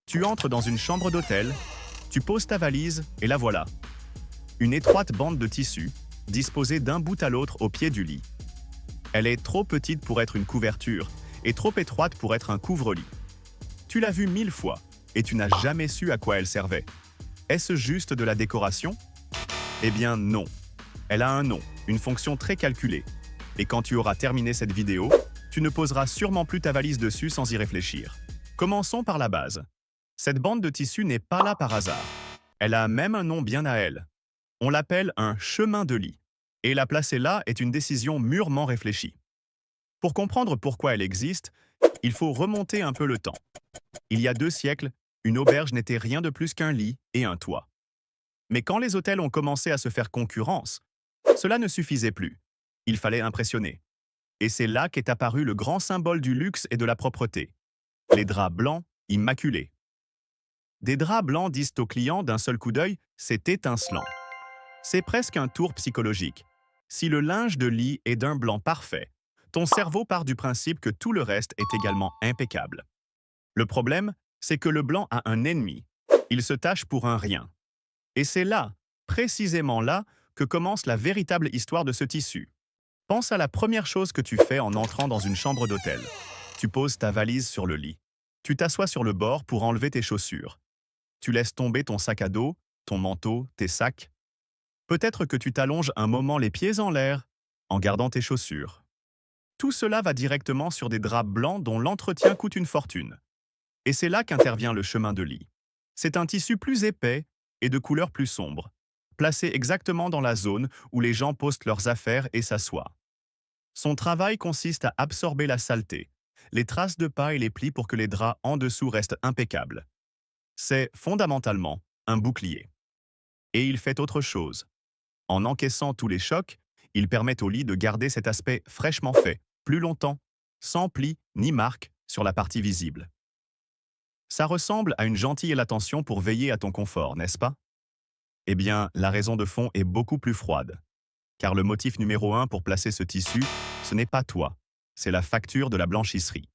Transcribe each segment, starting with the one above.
Tu entres dans une chambre d'hôtel, tu poses ta valise et la voilà. Une étroite bande de tissu, disposée d'un bout à l'autre au pied du lit. Elle est trop petite pour être une couverture et trop étroite pour être un couvre-lit. Tu l'as vue 1000 fois et tu n'as jamais su à quoi elle servait. Est-ce juste de la décoration? Eh bien non. Elle a un nom, une fonction très calculée. Et quand tu auras terminé cette vidéo, tu ne poseras sûrement plus ta valise dessus sans y réfléchir. Commençons par la base. Cette bande de tissu n'est pas là par hasard. Elle a même un nom bien à elle. On l'appelle un chemin de lit. Et la placer là est une décision mûrement réfléchie. Pour comprendre pourquoi elle existe, il faut remonter un peu le temps. Il y a 2 siècles, une auberge n'était rien de plus qu'un lit et un toit. Mais quand les hôtels ont commencé à se faire concurrence, cela ne suffisait plus. Il fallait impressionner. Et c'est là qu'est apparu le grand symbole du luxe et de la propreté. Les draps blancs, immaculés. Des draps blancs disent aux clients d'un seul coup d'œil, c'est étincelant. C'est presque un tour psychologique. Si le linge de lit est d'un blanc parfait, ton cerveau part du principe que tout le reste est également impeccable. Le problème, c'est que le blanc a un ennemi. Il se tache pour un rien. Et c'est là, précisément là, que commence la véritable histoire de ce tissu. Pense à la première chose que tu fais en entrant dans une chambre d'hôtel. Tu poses ta valise sur le lit. Tu t'assois sur le bord pour enlever tes chaussures. Tu laisses tomber ton sac à dos, ton manteau, tes sacs. Peut-être que tu t'allonges un moment les pieds en l'air, en gardant tes chaussures. Tout cela va directement sur des draps blancs dont l'entretien coûte une fortune. Et c'est là qu'intervient le chemin de lit. C'est un tissu plus épais et de couleur plus sombre, placé exactement dans la zone où les gens postent leurs affaires et s'assoient. Son travail consiste à absorber la saleté, les traces de pas et les plis pour que les draps en dessous restent impeccables. C'est fondamentalement un bouclier. Et il fait autre chose. En encaissant tous les chocs, il permet au lit de garder cet aspect fraîchement fait, plus longtemps, sans plis ni marques sur la partie visible. Ça ressemble à une gentille attention pour veiller à ton confort, n'est-ce pas? Eh bien, la raison de fond est beaucoup plus froide. Car le motif numéro 1 pour placer ce tissu, ce n'est pas toi, c'est la facture de la blanchisserie.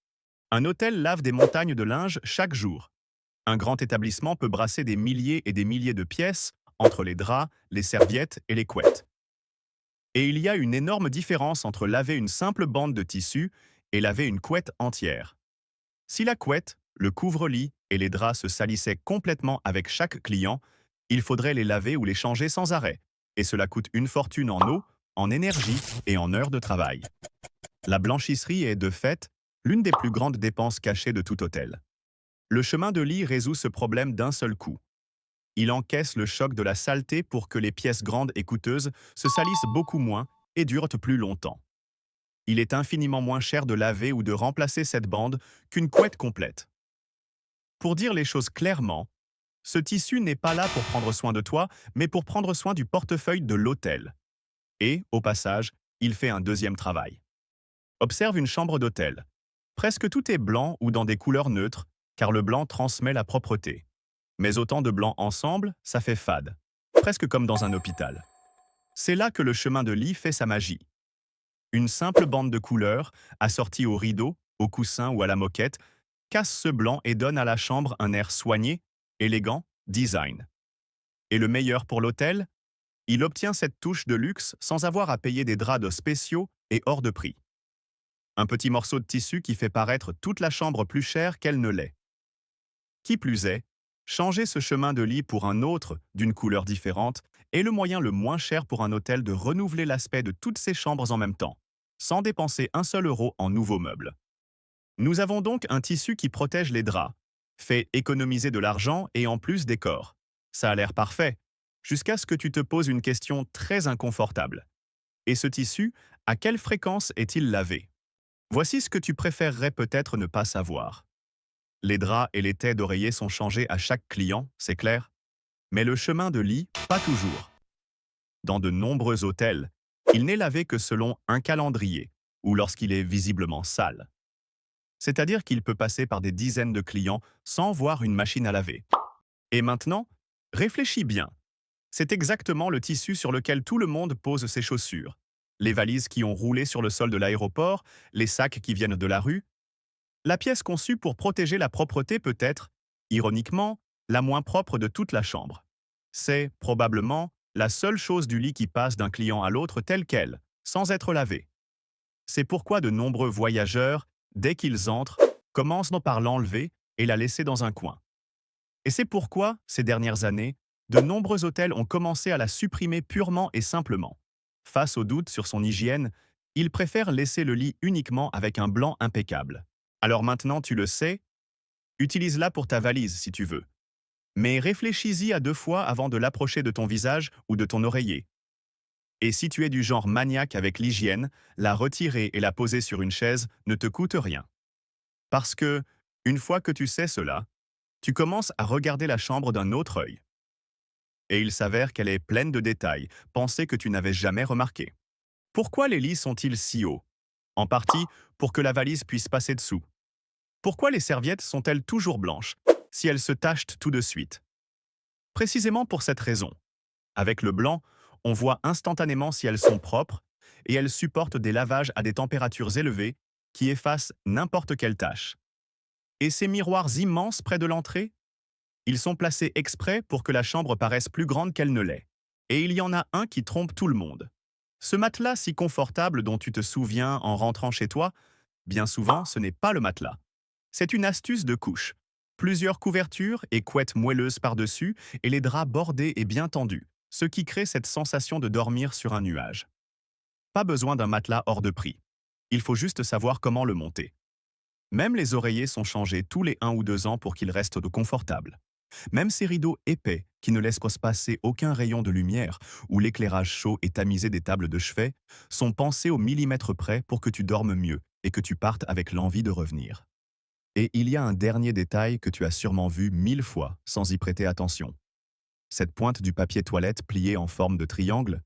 Un hôtel lave des montagnes de linge chaque jour. Un grand établissement peut brasser des milliers et des milliers de pièces entre les draps, les serviettes et les couettes. Et il y a une énorme différence entre laver une simple bande de tissu et laver une couette entière. Si la couette, le couvre-lit et les draps se salissaient complètement avec chaque client, il faudrait les laver ou les changer sans arrêt. Et cela coûte une fortune en eau, en énergie et en heures de travail. La blanchisserie est, de fait, l'une des plus grandes dépenses cachées de tout hôtel. Le chemin de lit résout ce problème d'un seul coup. Il encaisse le choc de la saleté pour que les pièces grandes et coûteuses se salissent beaucoup moins et durent plus longtemps. Il est infiniment moins cher de laver ou de remplacer cette bande qu'une couette complète. Pour dire les choses clairement, ce tissu n'est pas là pour prendre soin de toi, mais pour prendre soin du portefeuille de l'hôtel. Et, au passage, il fait un deuxième travail. Observe une chambre d'hôtel. Presque tout est blanc ou dans des couleurs neutres, car le blanc transmet la propreté. Mais autant de blanc ensemble, ça fait fade, presque comme dans un hôpital. C'est là que le chemin de lit fait sa magie. Une simple bande de couleurs, assortie au rideau, au coussin ou à la moquette, casse ce blanc et donne à la chambre un air soigné, élégant, design. Et le meilleur pour l'hôtel, il obtient cette touche de luxe sans avoir à payer des draps de spéciaux et hors de prix. Un petit morceau de tissu qui fait paraître toute la chambre plus chère qu'elle ne l'est. Qui plus est, changer ce chemin de lit pour un autre d'une couleur différente est le moyen le moins cher pour un hôtel de renouveler l'aspect de toutes ses chambres en même temps, sans dépenser un seul euro en nouveaux meubles. Nous avons donc un tissu qui protège les draps, fait économiser de l'argent et en plus décore. Ça a l'air parfait, jusqu'à ce que tu te poses une question très inconfortable. Et ce tissu, à quelle fréquence est-il lavé? Voici ce que tu préférerais peut-être ne pas savoir. Les draps et les têtes d'oreiller sont changés à chaque client, c'est clair. Mais le chemin de lit, pas toujours. Dans de nombreux hôtels, il n'est lavé que selon un calendrier, ou lorsqu'il est visiblement sale. C'est-à-dire qu'il peut passer par des dizaines de clients sans voir une machine à laver. Et maintenant, réfléchis bien. C'est exactement le tissu sur lequel tout le monde pose ses chaussures. Les valises qui ont roulé sur le sol de l'aéroport, les sacs qui viennent de la rue. La pièce conçue pour protéger la propreté peut-être, Ironiquement, la moins propre de toute la chambre. C'est, probablement, la seule chose du lit qui passe d'un client à l'autre telle qu'elle, sans être lavée. C'est pourquoi de nombreux voyageurs, dès qu'ils entrent, commencent par l'enlever et la laisser dans un coin. Et c'est pourquoi, ces dernières années, de nombreux hôtels ont commencé à la supprimer purement et simplement. Face au doute sur son hygiène, ils préfèrent laisser le lit uniquement avec un blanc impeccable. Alors maintenant tu le sais, utilise-la pour ta valise si tu veux. Mais réfléchis-y à 2 fois avant de l'approcher de ton visage ou de ton oreiller. Et si tu es du genre maniaque avec l'hygiène, la retirer et la poser sur une chaise ne te coûte rien. Parce que, une fois que tu sais cela, tu commences à regarder la chambre d'un autre œil. Et il s'avère qu'elle est pleine de détails, pensés que tu n'avais jamais remarqués. Pourquoi les lits sont-ils si hauts? En partie pour que la valise puisse passer dessous. Pourquoi les serviettes sont-elles toujours blanches, si elles se tachent tout de suite? Précisément pour cette raison. Avec le blanc, on voit instantanément si elles sont propres et elles supportent des lavages à des températures élevées qui effacent n'importe quelle tache. Et ces miroirs immenses près de l'entrée? Ils sont placés exprès pour que la chambre paraisse plus grande qu'elle ne l'est. Et il y en a un qui trompe tout le monde. Ce matelas si confortable dont tu te souviens en rentrant chez toi, bien souvent ce n'est pas le matelas. C'est une astuce de couche. Plusieurs couvertures et couettes moelleuses par-dessus et les draps bordés et bien tendus, ce qui crée cette sensation de dormir sur un nuage. Pas besoin d'un matelas hors de prix. Il faut juste savoir comment le monter. Même les oreillers sont changés tous les 1 ou 2 ans pour qu'ils restent confortables. Même ces rideaux épais, qui ne laissent passer aucun rayon de lumière, où l'éclairage chaud et tamisé des tables de chevet, sont pensés au millimètre près pour que tu dormes mieux et que tu partes avec l'envie de revenir. Et il y a un dernier détail que tu as sûrement vu 1000 fois sans y prêter attention. Cette pointe du papier toilette pliée en forme de triangle,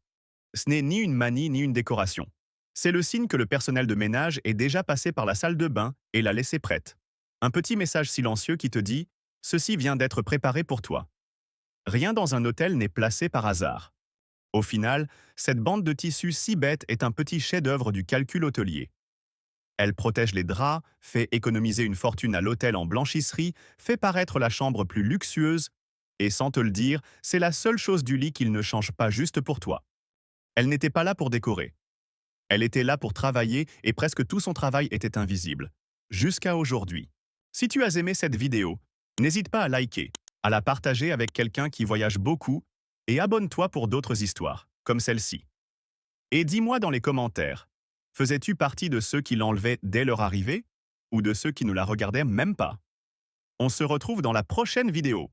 ce n'est ni une manie ni une décoration. C'est le signe que le personnel de ménage est déjà passé par la salle de bain et l'a laissée prête. Un petit message silencieux qui te dit « Ceci vient d'être préparé pour toi ». Rien dans un hôtel n'est placé par hasard. Au final, cette bande de tissu si bête est un petit chef-d'œuvre du calcul hôtelier. Elle protège les draps, fait économiser une fortune à l'hôtel en blanchisserie, fait paraître la chambre plus luxueuse, et sans te le dire, c'est la seule chose du lit qu'il ne change pas juste pour toi. Elle n'était pas là pour décorer. Elle était là pour travailler et presque tout son travail était invisible. Jusqu'à aujourd'hui. Si tu as aimé cette vidéo, n'hésite pas à liker, à la partager avec quelqu'un qui voyage beaucoup et abonne-toi pour d'autres histoires, comme celle-ci. Et dis-moi dans les commentaires, faisais-tu partie de ceux qui l'enlevaient dès leur arrivée ou de ceux qui ne la regardaient même pas? On se retrouve dans la prochaine vidéo.